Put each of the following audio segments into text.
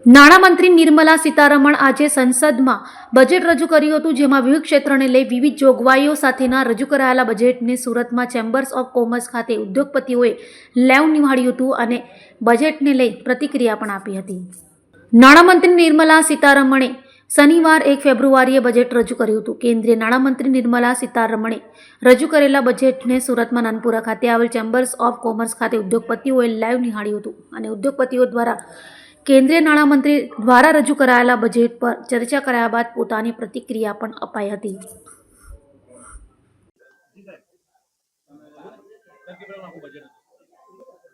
નાણામંત્રી નિર્મલા સીતારમણ આજે સંસદમાં બજેટ રજૂ કર્યું હતું, જેમાં વિવિધ ક્ષેત્રને લઈ વિવિધ જોગવાઈઓ સાથેના રજૂ કરાયેલા બજેટને સુરતમાં ચેમ્બર્સ ઓફ કોમર્સ ખાતે ઉદ્યોગપતિઓએ લેવ નિહાળ્યું હતું અને બજેટને લઈ પ્રતિક્રિયા પણ આપી હતી. નાણામંત્રી નિર્મલા સીતારમણે શનિવાર 1 ફેબ્રુઆરીએ બજેટ રજૂ કર્યું હતું. કેન્દ્રીય નાણામંત્રી નિર્મલા સીતારમણે રજૂ કરેલા બજેટને સુરતમાં નાનપુરા ખાતે આવેલ ચેમ્બર્સ ઓફ કોમર્સ ખાતે ઉદ્યોગપતિઓએ લાઈવ નિહાળ્યું હતું અને ઉદ્યોગપતિઓ દ્વારા કેન્દ્રીય નાણામંત્રી દ્વારા રજૂ કરાયેલા બજેટ પર ચર્ચા કર્યા બાદ પોતાની પ્રતિક્રિયા પણ અપાઈ હતી.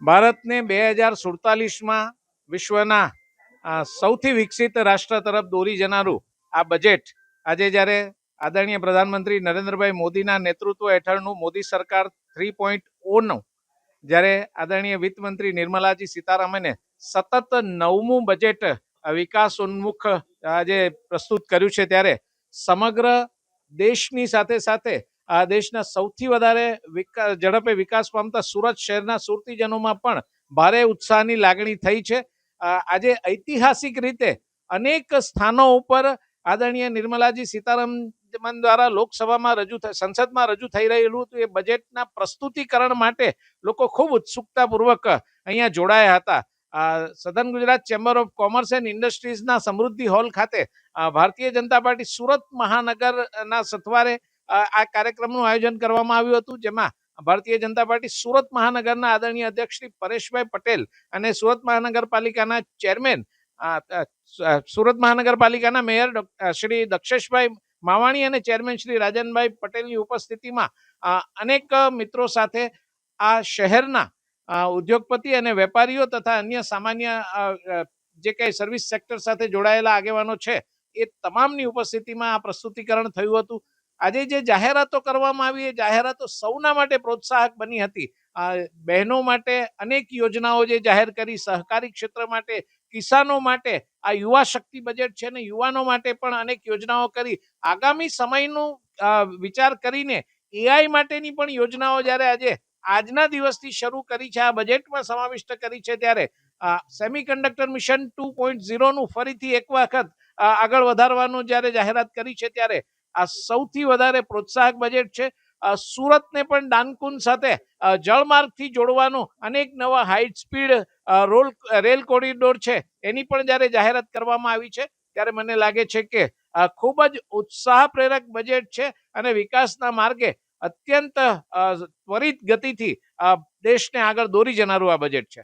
ભારતને 2047માં વિશ્વના સૌથી વિકસિત રાષ્ટ્ર તરફ દોરી જનારું આ બજેટ આજે જ્યારે આદરણીય પ્રધાનમંત્રી નરેન્દ્રભાઈ મોદીના નેતૃત્વ હેઠળનું મોદી સરકાર 3.0નું જ્યારે આદરણીય વિત્તમંત્રી નિર્મલાજી સીતારામને સતત 9મું બજેટ વિકાસોન્મુખ આજે પ્રસ્તુત કર્યું છે, ત્યારે સમગ્ર દેશની સાથે સાથે આ દેશના સૌથી વધારે ઝડપે વિકાસ પામતા સુરત શહેરના સુરતીજનોમાં પણ ભારે ઉત્સાહની લાગણી થઈ છે. આજે ઐતિહાસિક રીતે અનેક સ્થાનો ઉપર આદરણીય નિર્મલાજી સીતારામન દ્વારા લોકસભામાં સંસદમાં રજૂ થઈ રહેલું હતું એ બજેટના પ્રસ્તુતિકરણ માટે લોકો ખૂબ ઉત્સુકતાપૂર્વક અહીંયા જોડાયા હતા. સધન Gujarat chamber of commerce and ઇન્ડસ્ટ્રીઝના સમૃદ્ધિ હોલ ખાતે ભારતીય જનતા પાર્ટી સુરત મહાનગરના સથવારે આ કાર્યક્રમનું આયોજન કરવામાં આવ્યું હતું, જેમાં ભારતીય જનતા પાર્ટી સુરત મહાનગરના આદરણીય અધ્યક્ષ શ્રી પરેશભાઈ પટેલ અને સુરત મહાનગરપાલિકાના ચેરમેન સુરત મહાનગરપાલિકાના મેયર શ્રી દક્ષેશભાઈ માવાણી અને ચેરમેન શ્રી રાજનભાઈ પટેલની ઉપસ્થિતિમાં અનેક મિત્રો સાથે આ શહેરના ઉદ્યોગપતિ અને વેપારીઓ તથા અન્ય સામાન્ય જે કંઈ સર્વિસ સેક્ટર સાથે જોડાયેલા આગેવાનો છે એ તમામની ઉપસ્થિતિમાં આ પ્રસ્તુતિકરણ થયું હતું. આજે જે જાહેરાતો કરવામાં આવી એ જાહેરાતો સૌના માટે પ્રોત્સાહક બની હતી. બહેનો માટે અનેક યોજનાઓ જે જાહેર કરી, સહકારી ક્ષેત્ર માટે, કિસાનો માટે આ યુવા શક્તિ બજેટ છે ને યુવાનો માટે પણ અનેક યોજનાઓ કરી. આગામી સમયનું વિચાર કરીને એઆઈ માટેની પણ યોજનાઓ જ્યારે આજના દિવસથી શરૂ કરી છે, આ બજેટમાં સમાવિષ્ટ કરી છે, ત્યારે સેમિકન્ડક્ટર મિશન 2.0નું ફરીથી એક વખત આગળ વધારવાનું જ્યારે જાહેરાત કરી છે, ત્યારે આ સૌથી વધારે પ્રોત્સાહક બજેટ છે. સુરતને પણ ડાનકુન સાથે જળમાર્ગથી જોડવાનું અનેક નવા હાઈ સ્પીડ રેલ કોરિડોર છે એની પણ જ્યારે જાહેરાત કરવામાં આવી છે, ત્યારે મને લાગે છે કે ખૂબ જ ઉત્સાહ પ્રેરક બજેટ છે અને વિકાસના માર્ગે અત્યંત ત્વરિત ગતિથી દેશને આગળ દોરી જનારું આ બજેટ છે.